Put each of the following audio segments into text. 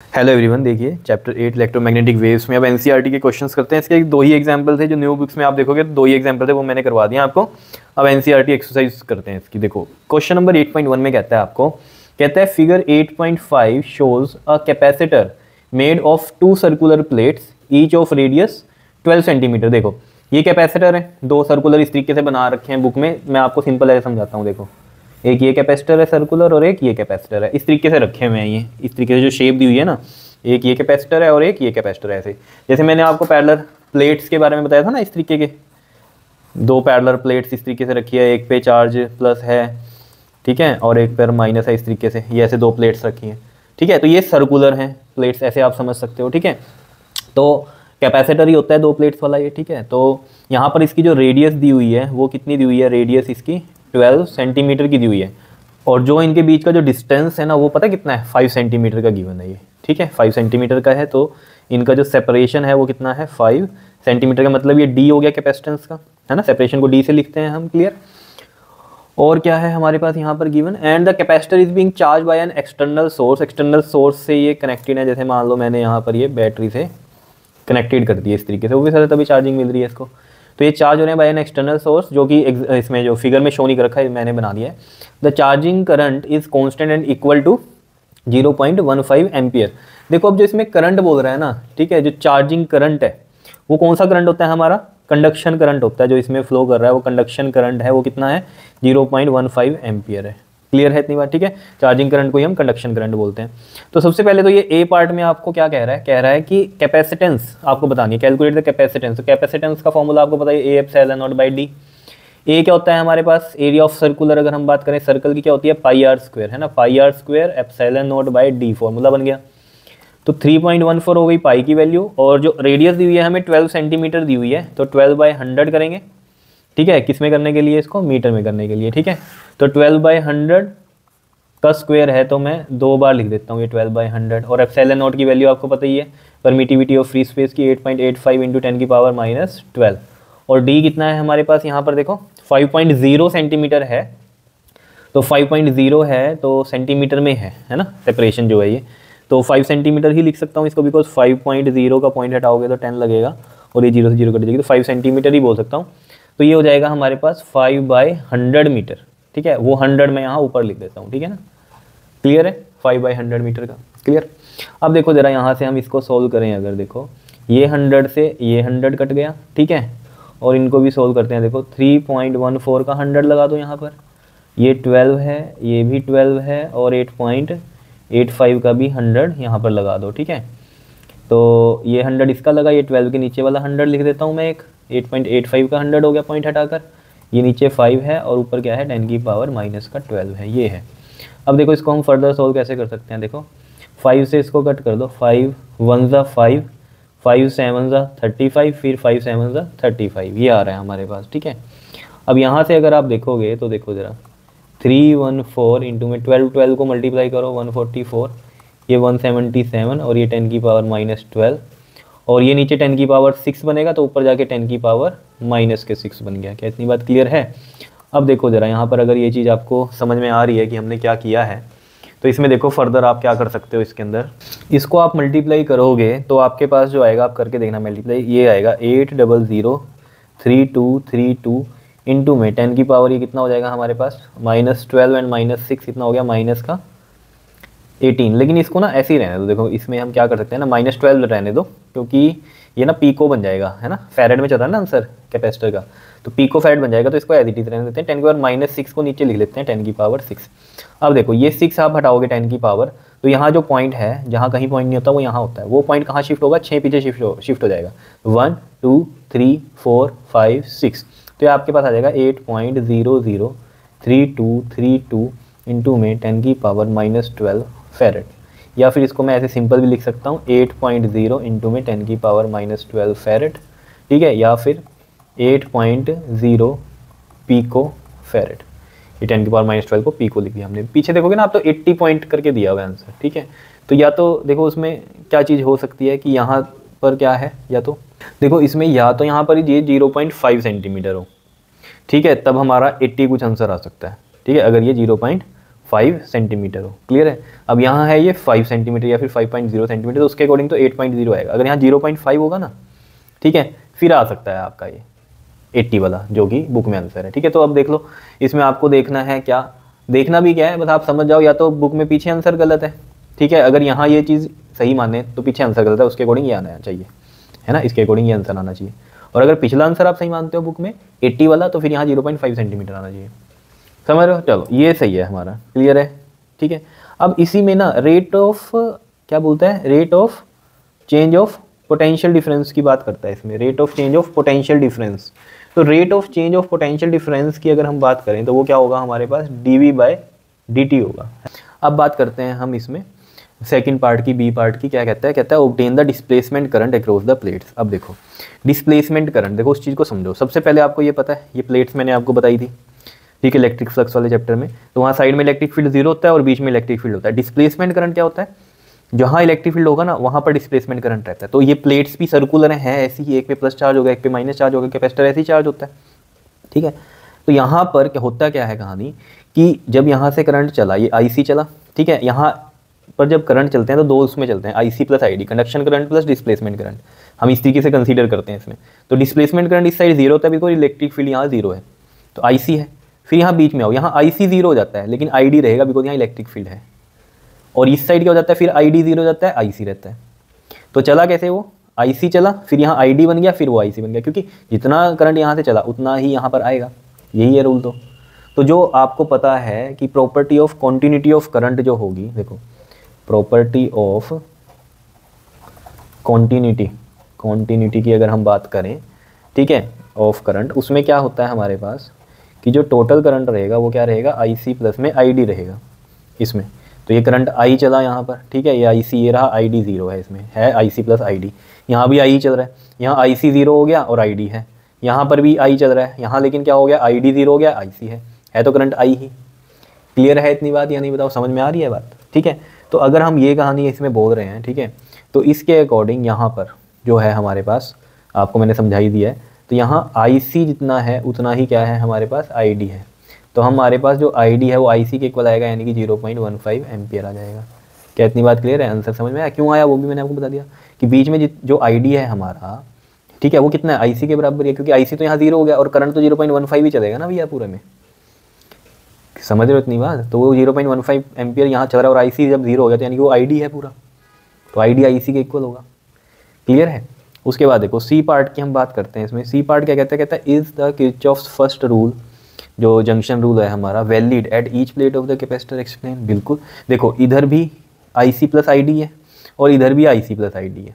Hello everyone, देखिए chapter 8 electromagnetic waves में अब एनसीईआरटी के क्वेश्चंस करते हैं। इसके दो ही एग्जांपल थे जो न्यू बुक्स में आप देखोगे, तो दो ही एग्जांपल थे, वो मैंने करवा दिया आपको। अब एनसीईआरटी एक्सरसाइज करते हैं इसकी। देखो क्वेश्चन नंबर 8.1 में कहता है आपको, कहता है figure 8.5 shows a capacitor made of 2 circular plates each of radius 12 centimetre. देखो ये कैपेसिटर है, 2 सर्कुलर इस तरीके से बना रखे हैं बुक में। मैं आपको सिंपल ऐसे समझाता हूँ। देखो एक ये कैपेसिटर है सर्कुलर और एक ये कैपेसिटर है, इस तरीके से रखे हुए हैं। ये इस तरीके से जो शेप दी हुई है ना, एक ये कैपेसिटर है और एक ये कैपेसिटर है। ऐसे जैसे मैंने आपको पैरेलल प्लेट्स के बारे में बताया था ना, इस तरीके के 2 पैरेलल प्लेट्स इस तरीके से रखी है, एक पे चार्ज प्लस है, ठीक है, और एक पर माइनस है। इस तरीके से ये ऐसे 2 प्लेट्स रखी हैं, ठीक है। तो ये सर्कुलर हैं प्लेट्स, ऐसे आप समझ सकते हो, ठीक है। तो कैपेसिटर ही होता है 2 प्लेट्स वाला ये, ठीक है। तो यहाँ पर इसकी जो रेडियस दी हुई है वो कितनी दी हुई है, रेडियस इसकी 12 सेंटीमीटर की दी हुई है। और जो इनके बीच का जो डिस्टेंस है ना, वो पता कितना है, 5 सेंटीमीटर का गिवन है ये, ठीक है। 5 सेंटीमीटर का है, तो इनका जो सेपरेशन है वो कितना है, 5 सेंटीमीटर का। मतलब ये डी हो गया कैपेसिटेंस का, है ना। सेपरेशन को डी से लिखते हैं हम, क्लियर। और क्या है हमारे पास यहाँ पर given, and the capacitor is being charge by an external source. External source से ये कनेक्टेड है, जैसे मान लो मैंने यहाँ पर ये बैटरी से कनेक्टेड कर दिया इस तरीके से, वो भी सारे तभी चार्जिंग मिल रही है इसको। तो ये चार्ज हो रहे हैं बाय एन एक्सटर्नल सोर्स, जो कि इसमें जो फिगर में शो नहीं कर रखा है, मैंने बना दिया है। The charging current is constant and equal to 0.15 ampere. देखो अब जो इसमें करंट बोल रहा है ना, ठीक है, जो चार्जिंग करंट है वो कौन सा करंट होता है हमारा, कंडक्शन करंट होता है। जो इसमें फ्लो कर रहा है वो कंडक्शन करंट है, वो कितना है, 0.15 एम्पियर है। क्लियर है इतनी बात, ठीक है। चार्जिंग करंट को ही हम कंडक्शन करंट बोलते हैं। तो सबसे पहले तो ये ए पार्ट में आपको क्या कह रहा है कि कैपेसिटेंस आपको बतानी है, कैलकुलेट द कैपेसिटेंस। तो कैपेसिटेंस का फॉर्मूला आपको पता है, A epsilon naught by D. A क्या होता है हमारे पास, एरिया ऑफ सर्कुलर, अगर हम बात करें सर्कल की क्या होती है, पाई आर स्क्वायर, है ना। Pi R square epsilon naught by D, formula बन गया। तो 3.14 हो गई पाई की वैल्यू, और जो रेडियस दी हुई है हमें 12 सेंटीमीटर दी हुई है, तो 12/100 करेंगे, ठीक है। किस में करने के लिए, इसको मीटर में करने के लिए, ठीक है। तो 12/100 का स्क्वायर है, तो मैं 2 बार लिख देता हूँ ये 12/100। और एप्सिलॉन नॉट की वैल्यू आपको पता ही है, परमिटिविटी ऑफ फ्री स्पेस की 8.85 × 10⁻⁻12। और डी कितना है हमारे पास, यहाँ पर देखो 5.0 सेंटीमीटर है। तो 5.0 है तो सेंटीमीटर में है ना, सेपरेशन जो है ये। तो 5 सेंटीमीटर ही लिख सकता हूँ इसको, बिकॉज 5.0 का पॉइंट हटाओगे तो 10 लगेगा, और ये 0 से 0 कट जाएगी, तो 5 सेंटीमीटर ही बोल सकता हूँ। तो ये हो जाएगा हमारे पास 5/100 मीटर, ठीक है। वो 100 में यहाँ ऊपर लिख देता हूँ, ठीक है ना। क्लियर है, 5/100 मीटर का, क्लियर। अब देखो जरा यहाँ से हम इसको सोल्व करें। अगर देखो ये 100 से ये 100 कट गया, ठीक है। और इनको भी सोल्व करते हैं। देखो 3.14 का 100 लगा दो यहाँ पर, ये 12 है, ये भी 12 है, और 8.85 का भी 100 यहाँ पर लगा दो, ठीक है। तो ये 100 इसका लगा, ये 12 के नीचे वाला 100 लिख देता हूँ मैं। एक 8.85 का 100 हो गया पॉइंट हटाकर, ये नीचे 5 है और ऊपर क्या है, 10⁻⁻12 है, ये है। अब देखो इसको हम फर्दर सोल्व कैसे कर सकते हैं। देखो 5 से इसको कट कर दो, 5 1 ज़ा 5, 5 7 ज़ा 35, फिर 5 7 ज़ा 35, ये आ रहा है हमारे पास, ठीक है। अब यहाँ से अगर आप देखोगे तो देखो ज़रा 314 इंटू में 12 को मल्टीप्लाई करो, 144, ये 177, और ये 10⁻⁻12, और ये नीचे 10⁻6 बनेगा, तो ऊपर जाके 10⁻⁻6 बन गया। क्या इतनी बात क्लियर है। अब देखो ज़रा यहाँ पर अगर ये चीज़ आपको समझ में आ रही है कि हमने क्या किया है, तो इसमें देखो फर्दर आप क्या कर सकते हो। इसके अंदर इसको आप मल्टीप्लाई करोगे तो आपके पास जो आएगा, आप करके देखना मल्टीप्लाई, ये आएगा 8003232 इंटू में 10 की पावर ये कितना हो जाएगा हमारे पास, -12 एंड -6 कितना हो गया, माइनस का 18। लेकिन इसको ना ऐसे ही रहने दो। देखो इसमें हम क्या कर सकते हैं ना, -12 रहने दो, क्योंकि ये ना पीको बन जाएगा, है ना। फैरेड में चल रहा है ना आंसर कैपेसिटर का, तो पीको फैरेड बन जाएगा। तो इसको एज इट इज रहने देते हैं। 10⁻⁻6 को नीचे लिख लेते हैं, 10⁻6। अब देखो ये 6 आप हटाओगे 10 की पावर, तो यहाँ जो पॉइंट है, जहाँ कहीं पॉइंट नहीं होता वो यहाँ होता है। वो पॉइंट कहाँ शिफ्ट होगा, 6 पीछे शिफ्ट हो जाएगा। 1 2 3 4 5 6, तो ये आपके पास आ जाएगा 8.003232 इंटू में 10⁻⁻12 फैरेड। या फिर इसको मैं ऐसे सिंपल भी लिख सकता हूँ, 8.0 इंटू में 10⁻⁻12 फैरेड, ठीक है। या फिर 8.0 पीको फैरेड, ये 10⁻⁻12 को पीको लिख दिया हमने। पीछे देखोगे ना आप, तो 80 पॉइंट करके दिया हुआ आंसर, ठीक है। तो या तो देखो उसमें क्या चीज़ हो सकती है कि यहाँ पर क्या है, या तो देखो इसमें या तो यहाँ पर ये 0.5 सेंटीमीटर हो, ठीक है, तब हमारा 80 कुछ आंसर आ सकता है, ठीक है, अगर ये 5 सेंटीमीटर हो। क्लियर है। अब यहाँ है ये 5 सेंटीमीटर या फिर 5.0 सेंटीमीटर, तो उसके अकॉर्डिंग तो 8.0 आएगा। अगर यहाँ 0.5 होगा ना, ठीक है, फिर आ सकता है आपका ये 80 वाला जो कि बुक में आंसर है। ठीक है, तो अब देख लो, इसमें आपको देखना है क्या, देखना भी क्या है, बस आप समझ जाओ, या तो बुक में पीछे आंसर गलत है, ठीक है, अगर यहाँ ये चीज़ सही माने तो पीछे आंसर गलत है, उसके अकॉर्डिंग ये आना चाहिए, है ना, इसके अकॉर्डिंग ये आंसर आना चाहिए। और अगर पिछला आंसर आप सही मानते हो बुक में 80 वाला, तो फिर यहाँ 0.5 सेंटीमीटर आना चाहिए। समझ रहे हो, चलो ये सही है हमारा। क्लियर है, ठीक है। अब इसी में ना रेट ऑफ, क्या बोलता है, rate of change of potential difference की बात करता है इसमें, rate of change of potential difference. तो rate of change of potential difference की अगर हम बात करें तो वो क्या होगा हमारे पास, dV/dt होगा। अब बात करते हैं हम इसमें सेकंड पार्ट की, बी पार्ट की, क्या कहता है obtain the displacement current across the plates. अब देखो डिस्प्लेसमेंट करंट, देखो उस चीज़ को समझो। सबसे पहले आपको ये पता है, ये प्लेट्स मैंने आपको बताई थी, ठीक है, इलेक्ट्रिक फ्लक्स वाले चैप्टर में, तो वहाँ साइड में इलेक्ट्रिक फील्ड 0 होता है और बीच में इलेक्ट्रिक फील्ड होता है। डिस्प्लेसमेंट करंट क्या होता है, जहाँ इलेक्ट्रिक फील्ड होगा ना वहाँ पर डिस्प्लेसमेंट करंट रहता है। तो ये प्लेट्स भी सर्कुलर हैं ऐसी ही, एक पे प्लस चार्ज होगा, एक पे माइनस चार्ज होगा, कैपेसिटर ऐसे ही चार्ज होता है, ठीक है। तो यहाँ पर क्या होता क्या है कहानी, कि जब यहाँ से करंट चला, ये IC चला, ठीक है, यहाँ पर जब करंट चलते हैं तो दो उसमें चलते हैं, IC plus ID, conduction current plus displacement current, हम इस तरीके से कंसीडर करते हैं इसमें। तो डिस्प्लेसमेंट करंट इस साइड 0 होता है बिकॉज इलेक्ट्रिक फील्ड यहाँ 0 है, तो IC है। फिर यहाँ बीच में आओ, यहाँ IC 0 हो जाता है लेकिन ID रहेगा बिकॉज यहाँ इलेक्ट्रिक फील्ड है। और इस साइड क्या हो जाता है, फिर ID 0 हो जाता है, IC रहता है। तो चला कैसे वो, IC चला, फिर यहाँ ID बन गया, फिर वो IC बन गया, क्योंकि जितना करंट यहाँ से चला उतना ही यहाँ पर आएगा, यही है रूल। तो जो आपको पता है कि property of continuity of current जो होगी, देखो प्रॉपर्टी ऑफ कॉन्टिन्यूटी की अगर हम बात करें, ठीक है, ऑफ करंट, उसमें क्या होता है हमारे पास कि जो टोटल करंट रहेगा वो क्या रहेगा, IC प्लस में ID रहेगा इसमें। तो ये करंट I चला यहाँ पर, ठीक है, ये IC ये रहा, ID 0 है, इसमें है IC प्लस ID। यहाँ भी I चल रहा है, यहाँ IC 0 हो गया और ID है, यहाँ पर भी I चल रहा है, यहाँ लेकिन क्या हो गया, ID 0 हो गया, IC है तो करंट I ही। क्लियर है इतनी बात या नहीं, बताओ, समझ में आ रही है बात, ठीक है। तो अगर हम ये कहानी इसमें बोल रहे हैं, ठीक है, तो इसके अकॉर्डिंग यहाँ पर जो है हमारे पास, आपको मैंने समझाई दिया है, तो यहाँ IC जितना है उतना ही क्या है हमारे पास, ID है। तो हमारे पास जो ID है वो IC के इक्वल आएगा, यानी कि 0.15 एम्पियर आ जाएगा। क्या इतनी बात क्लियर है, आंसर समझ में आया, क्यों आया वो भी मैंने आपको बता दिया, कि बीच में जो ID है हमारा, ठीक है, वो कितना है, IC के बराबर है, क्योंकि IC तो यहाँ 0 हो गया और करंट तो 0.15 ही चलेगा ना भैया पूरे में, समझ रहे हो इतनी बात। तो वो 0.15 एम्पियर यहाँ चल रहा है और IC जब 0 हो गया तो यानी कि वो ID है पूरा, तो ID IC के इक्वल होगा। क्लियर है। उसके बाद देखो सी पार्ट की हम बात करते हैं। इसमें सी पार्ट क्या कहता है, is the Kirchhoff's first rule, जो जंक्शन रूल है हमारा, valid at each plate of the capacitor, explain. बिल्कुल, देखो इधर भी IC प्लस ID है और इधर भी IC प्लस ID है,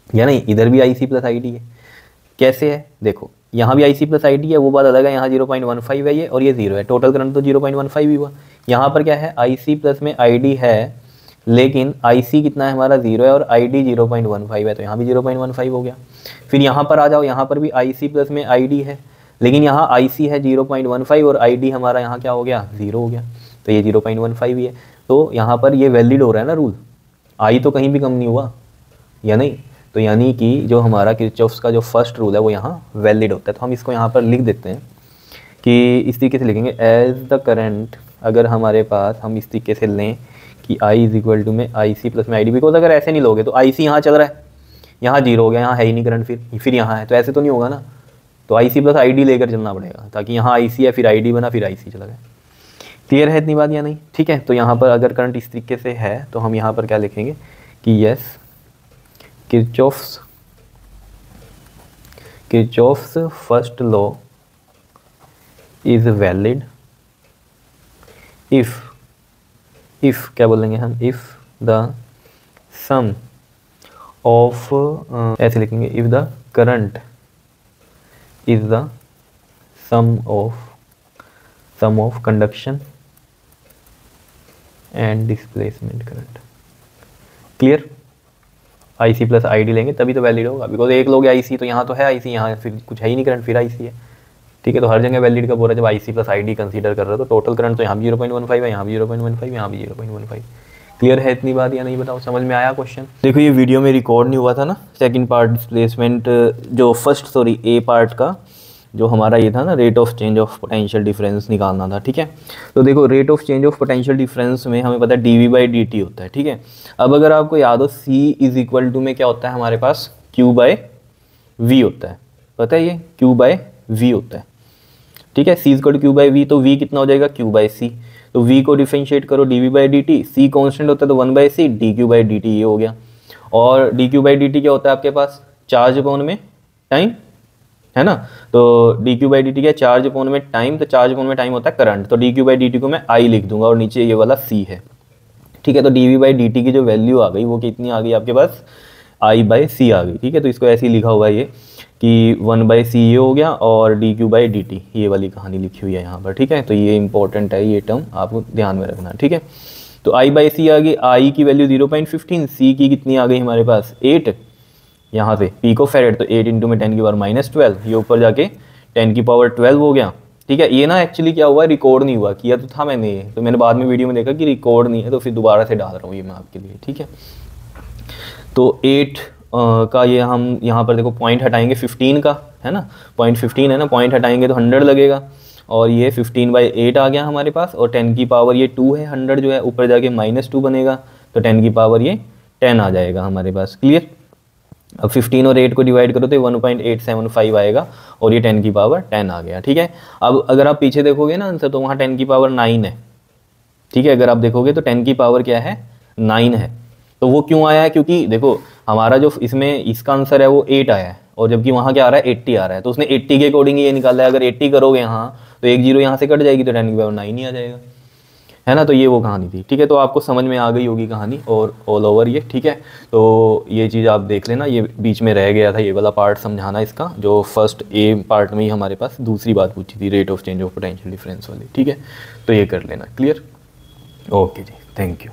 या नहीं, इधर भी IC प्लस ID है। कैसे है, देखो यहाँ भी IC प्लस ID है, वो बात अलग है, यहाँ 0.15 है ये और ये 0 है, टोटल करंट तो 0.15 ही हुआ। यहाँ पर क्या है, IC प्लस में ID है, लेकिन IC कितना है हमारा 0 है और ID 0.15 है, तो यहाँ भी 0.15 हो गया। फिर यहाँ पर आ जाओ, यहाँ पर भी IC प्लस में ID है, लेकिन यहाँ IC है 0.15 और ID हमारा यहाँ क्या हो गया, 0 हो गया, तो ये 0.15 ही है। तो यहाँ पर ये वैलिड हो रहा है ना रूल, I तो कहीं भी कम नहीं हुआ, या नहीं। तो यानी कि जो हमारा किरचॉफ्स का जो फर्स्ट रूल है वो यहाँ वैलिड होता है। तो हम इसको यहाँ पर लिख देते हैं कि इस तरीके से लिखेंगे, एज द करंट, अगर हमारे पास हम इस तरीके से लें कि I इज इक्वल टू में IC प्लस में ID, बिकॉज अगर ऐसे नहीं लोगे तो IC यहाँ चल रहा है, यहाँ 0 हो गया, यहाँ है ही नहीं करंट, फिर यहाँ है, तो ऐसे तो नहीं होगा ना। तो IC प्लस ID लेकर चलना पड़ेगा, ताकि यहाँ IC है, फिर ID बना, फिर IC चला गया। क्लियर है इतनी बात या नहीं, ठीक है। तो यहाँ पर अगर करंट इस तरीके से है तो हम यहाँ पर क्या लिखेंगे कि yes, Kirchhoff's first law is valid if क्या बोलेंगे हम, इफ द सम ऑफ, ऐसे लिखेंगे, if the current is the sum of conduction and displacement current. Clear. IC plus ID लेंगे तभी तो वैलिड होगा, बिकॉज एक लोग IC, तो यहाँ तो है IC, यहाँ फिर कुछ है ही नहीं करंट, फिर IC है, ठीक है। तो हर जगह वैलिड कब हो रहा है, जब IC प्लस ID कंसीडर कर रहे हो। तो टोटल करंट तो यहाँ भी 0.15 है, यहाँ भी 0.15, यहाँ भी 0.15। क्लियर है इतनी बात या नहीं, बताओ, समझ में आया क्वेश्चन। देखो ये वीडियो में रिकॉर्ड नहीं हुआ था ना, सेकंड पार्ट डिस्प्लेसमेंट, जो A पार्ट का जो हमारा ये था ना, rate of change of potential difference निकालना था, ठीक है। तो देखो rate of change of potential difference में हमें पता है dv/dt होता है, ठीक है। अब अगर आपको याद हो c इज इक्वल टू में क्या होता है हमारे पास, q/v होता है, पता है ये q/v होता है, ठीक है। c is equal to q/v, तो v कितना हो जाएगा, q/c। तो v को डिफरेंशिएट करो dv/dt, c कांस्टेंट होता है तो 1/c dq/dt ये हो गया। और dq/dt क्या होता है आपके पास, चार्ज अपॉन में टाइम, है ना। तो dq/dt क्या, चार्ज अपॉन में टाइम, तो चार्ज अपॉन में टाइम होता है करंट, तो dq/dt को मैं I लिख दूंगा और नीचे ये वाला c है, ठीक है। तो dv/dt की जो वैल्यू आ गई वो कितनी आ गई आपके पास, I/c आ गई, ठीक है। तो इसको ऐसे ही लिखा हुआ है ये कि 1/c ये हो गया और dq/dt ये वाली कहानी लिखी हुई है यहाँ पर, ठीक है। तो ये इंपॉर्टेंट है, ये टर्म आपको ध्यान में रखना, ठीक है। तो I/c आ गई, I की वैल्यू 0.15, c की कितनी आ गई हमारे पास 8, यहाँ से पिको फेरेड, तो 8 इंटू में 10 की पावर -12, ये ऊपर जाके 10 की पावर 12 हो गया, ठीक है। ये ना एक्चुअली क्या हुआ, रिकॉर्ड नहीं हुआ, किया तो था मैंने ये, तो मैंने बाद में वीडियो में देखा कि रिकॉर्ड नहीं है, तो फिर दोबारा से डाल रहा हूँ ये मैं आपके लिए, ठीक है। तो 8 का ये हम यहाँ पर देखो पॉइंट हटाएंगे 15 का, है ना, पॉइंट 15 है ना, पॉइंट हटाएंगे तो 100 लगेगा, और ये 15/8 आ गया हमारे पास, और 10 की पावर ये 2 है, 100 जो है ऊपर जाके -2 बनेगा, तो 10 की पावर ये 10 आ जाएगा हमारे पास, क्लियर। अब 15 और 8 को डिवाइड करो तो 1.875 आएगा, और ये 10 की पावर 10 आ गया, ठीक है। अब अगर आप पीछे देखोगे ना आंसर, तो वहाँ 10 की पावर 9 है, ठीक है। अगर आप देखोगे तो 10 की पावर क्या है, 9 है। तो वो क्यों आया है, क्योंकि देखो हमारा जो इसमें इसका आंसर है वो 8 आया है, और जबकि वहाँ क्या आ रहा है 80 आ रहा है, तो उसने 80 के अकॉर्डिंग ये निकाला है। अगर 80 करोगे यहाँ तो एक जीरो यहाँ से कट जाएगी, तो 10 की पावर 9 ही आ जाएगा, है ना। तो ये वो कहानी थी, ठीक है। तो आपको समझ में आ गई होगी कहानी और ऑल ओवर ये, ठीक है। तो ये चीज़ आप देख लेना, ये बीच में रह गया था ये वाला पार्ट समझाना इसका, जो फर्स्ट ए पार्ट में ही हमारे पास दूसरी बात पूछी थी, rate of change of potential difference वाली, ठीक है। तो ये कर लेना, clear, okay ji, thank you.